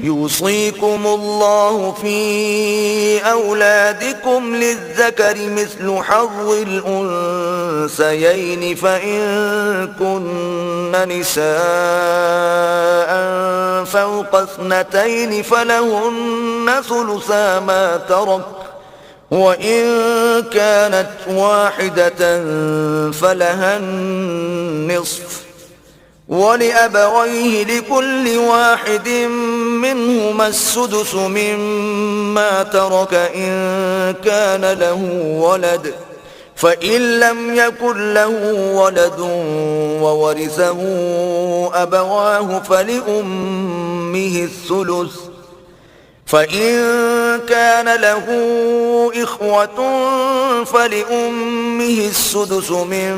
يوصيكم الله في أولادكم للذكر مثل حظ الأنثيين فإن كن نساء فوق اثنتين فلهن ثلثا ما ترك وإن كانت واحدة فلها النصف وَلِأَبَوَيْهِ لِكُلِّ وَاحِدٍ مِّنْهُمَا السُّدُسُ مِمَّا تَرَكَ إِن كَانَ لَهُ وَلَدٌ فَإِن لَّمْ يَكُن لَّهُ وَلَدٌ وَوَرِثَهُ أَبَوَاهُ فَلِأُمِّهِ الثُّلُثُ فَإِن كَانَ لَهُ إِخْوَةٌ فَلِأُمِّهِ السُّدُسُ مِن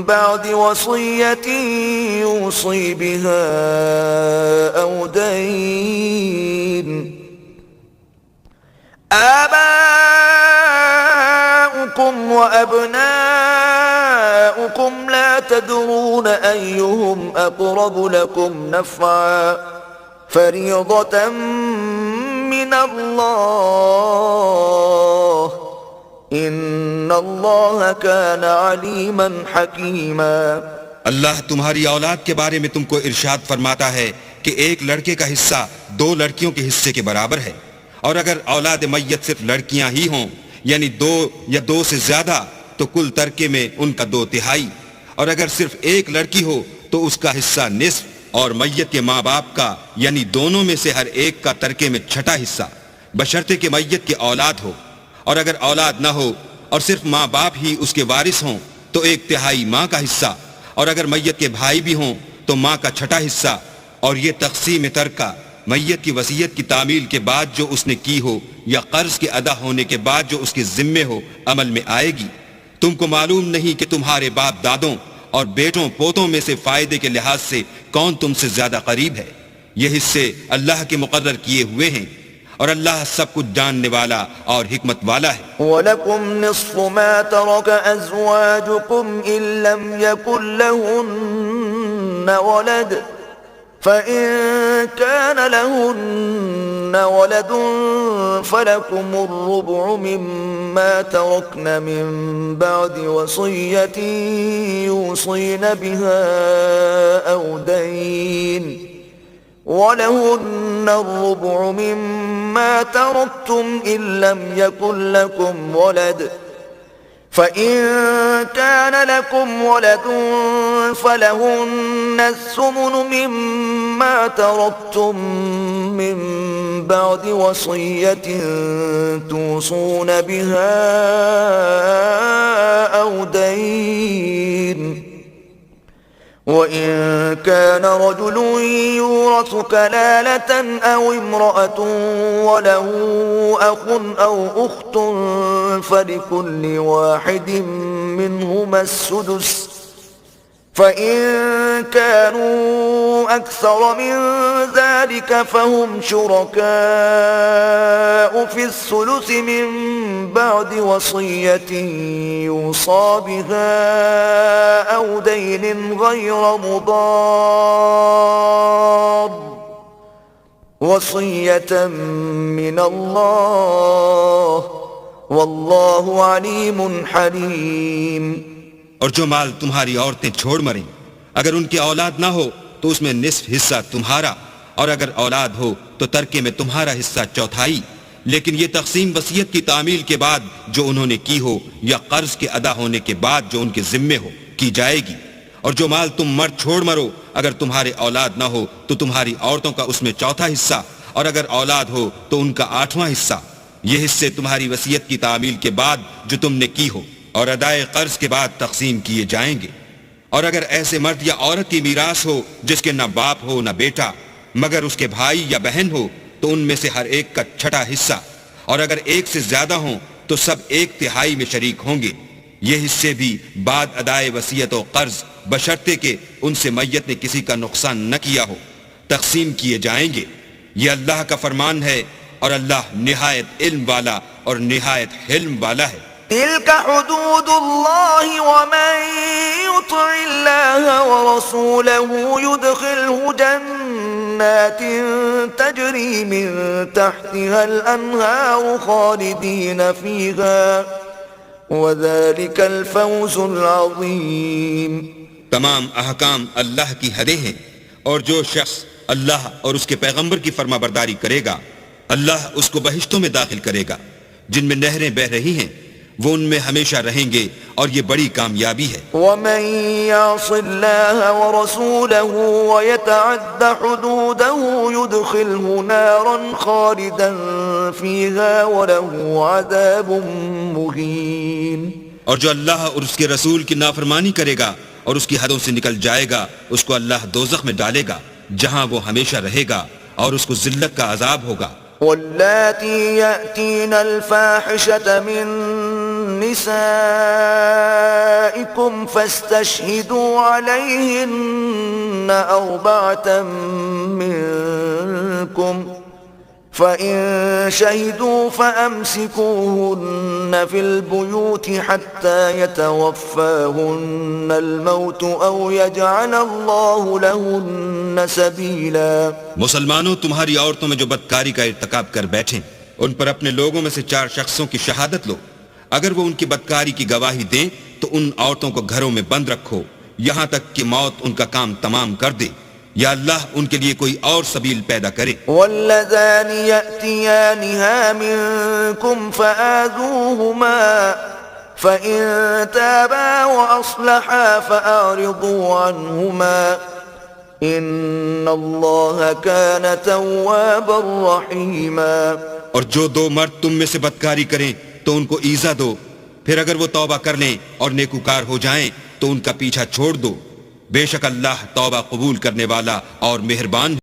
بَعْدِ وَصِيَّةٍ يُوصِي بِهَا أَوْ دَيْنٍ آباؤكم وأبناؤكم لا تدرون أيهم أقرب لكم نفعا فريضة من الله ان اللہ کان علیما حکیما۔ اللہ تمہاری اولاد کے بارے میں تم کو ارشاد فرماتا ہے کہ ایک لڑکے کا حصہ دو لڑکیوں کے حصے کے برابر ہے، اور اگر اولاد میت صرف لڑکیاں ہی ہوں یعنی دو یا دو سے زیادہ تو کل ترکے میں ان کا 2/3، اور اگر صرف ایک لڑکی ہو تو اس کا حصہ نصف، اور میت کے ماں باپ کا یعنی دونوں میں سے ہر ایک کا ترکے میں 6واں حصہ، بشرطے کہ میت کے اولاد ہو، اور اگر اولاد نہ ہو اور صرف ماں باپ ہی اس کے وارث ہوں تو 1/3 ماں کا حصہ، اور اگر میت کے بھائی بھی ہوں تو ماں کا 6واں حصہ۔ اور یہ تقسیم ترکہ میت کی وصیت کی تعمیل کے بعد جو اس نے کی ہو یا قرض کے ادا ہونے کے بعد جو اس کے ذمے ہو عمل میں آئے گی۔ تم کو معلوم نہیں کہ تمہارے باپ دادوں اور بیٹوں پوتوں میں سے فائدے کے لحاظ سے کون تم سے زیادہ قریب ہے، یہ حصے اللہ کے مقرر کیے ہوئے ہیں، اور اللہ سب کچھ جاننے والا اور حکمت والا ہے۔ وَلَكُمْ نِصْفُ مَا تَرَكَ أَزْوَاجُكُمْ إِن لَّمْ يَكُن لَّهُنَّ وَلَدٌ فَإِن كَانَ لَهُنَّ وَلَدٌ فَلَكُمُ الرُّبُعُ مِمَّا تَرَكْنَ مِن بَعْدِ وَصِيَّةٍ يُوصِينَ بِهَا أَوْ دَيْنٍ وَلَهُنَّ الرُّبُعُ مِمَّا تَرَكْتُمْ إِن لَّمْ يَكُن لَّكُمْ وَلَدٌ فَإِن كَانَ لَكُمْ وَلَدٌ فَلَهُنَّ الثُّمُنُ مِمَّا تَرَكْتُم مِّن بَعْدِ وَصِيَّةٍ تُوصُونَ بِهَا أَوْ دَيْنٍ وَإِن كَانَ رَجُلٌ يُورَثُ كَلَالَةً أَوْ امْرَأَةٌ وَلَهُ أَخٌ أَوْ أُخْتٌ فَلِكُلِّ وَاحِدٍ مِّنْهُمَا السُّدُسُ فَإِن كَانُوا أَكْثَرَ مِن ذَلِكَ فَهُمْ شُرَكَاءُ فِي الثُّلُثِ مِن بَعْدِ وَصِيَّةٍ يُوصَى بِهَا أَوْ دَيْنٍ غَيْرَ مُضَارٍّ وَصِيَّةً مِّنَ اللَّهِ وَاللَّهُ عَلِيمٌ حَلِيمٌ۔ اور جو مال تمہاری عورتیں چھوڑ مریں اگر ان کی اولاد نہ ہو تو اس میں نصف حصہ تمہارا، اور اگر اولاد ہو تو ترکے میں تمہارا حصہ 1/4، لیکن یہ تقسیم وصیت کی تعمیل کے بعد جو انہوں نے کی ہو یا قرض کے ادا ہونے کے بعد جو ان کے ذمے ہو کی جائے گی۔ اور جو مال تم مرد چھوڑ مرو اگر تمہارے اولاد نہ ہو تو تمہاری عورتوں کا اس میں 1/4 حصہ، اور اگر اولاد ہو تو ان کا 8واں حصہ۔ یہ حصے تمہاری وصیت کی تعمیل کے بعد جو تم نے کی ہو اور ادائے قرض کے بعد تقسیم کیے جائیں گے۔ اور اگر ایسے مرد یا عورت کی میراث ہو جس کے نہ باپ ہو نہ بیٹا مگر اس کے بھائی یا بہن ہو تو ان میں سے ہر ایک کا 6واں حصہ، اور اگر ایک سے زیادہ ہوں تو سب 1/3 میں شریک ہوں گے۔ یہ حصے بھی بعد ادائے وصیت و قرض بشرطے کہ ان سے میت نے کسی کا نقصان نہ کیا ہو تقسیم کیے جائیں گے۔ یہ اللہ کا فرمان ہے اور اللہ نہایت علم والا اور نہایت حلم والا ہے۔ تلك حدود الله ومن يطع الله ورسوله يدخله جنات تجري من تحتها الأنهار خالدين فيها وذلك الفوز العظيم. تمام احکام اللہ کی حدیں ہیں، اور جو شخص اللہ اور اس کے پیغمبر کی فرما برداری کرے گا اللہ اس کو بہشتوں میں داخل کرے گا جن میں نہریں بہہ رہی ہیں، وہ ان میں ہمیشہ رہیں گے، اور یہ بڑی کامیابی ہے. ومن يعص الله ورسوله ويتعد حدوده يدخله نارا خالدا فيها وله عذاب مهين. اور جو اللہ اور اس کے رسول کی نافرمانی کرے گا اور اس کی حدوں سے نکل جائے گا، اس کو اللہ دوزخ میں ڈالے گا جہاں وہ ہمیشہ رہے گا، اور اس کو ذلت کا عذاب ہوگا. واللاتي يأتين الفاحشة من نسائكم فاستشهدوا عليهن 4 منكم فإن شهدوا فأمسكوهن في البيوت حتى يتوفاهن الموت أو يجعل الله لهن سبيلا. مسلمانوں، تمہاری عورتوں میں جو بدکاری کا ارتکاب کر بیٹھیں ان پر اپنے لوگوں میں سے 4 شخصوں کی شہادت لو. اگر وہ ان کی بدکاری کی گواہی دیں تو ان عورتوں کو گھروں میں بند رکھو یہاں تک کہ موت ان کا کام تمام کر دے، یا اللہ ان کے لیے کوئی اور سبیل پیدا کرے. واللذان يأتيانها منكم فآذوهما فإن تابا وأصلحا فأعرضوا عنهما إن الله كان توابا رحيما. اور جو 2 مرد تم میں سے بدکاری کریں تو ان کو ایذا دو، پھر اگر وہ توبہ کر لیں اور نیکوکار ہو جائیں تو ان کا پیچھا چھوڑ دو. بے شک اللہ توبہ قبول کرنے والا اور مہربان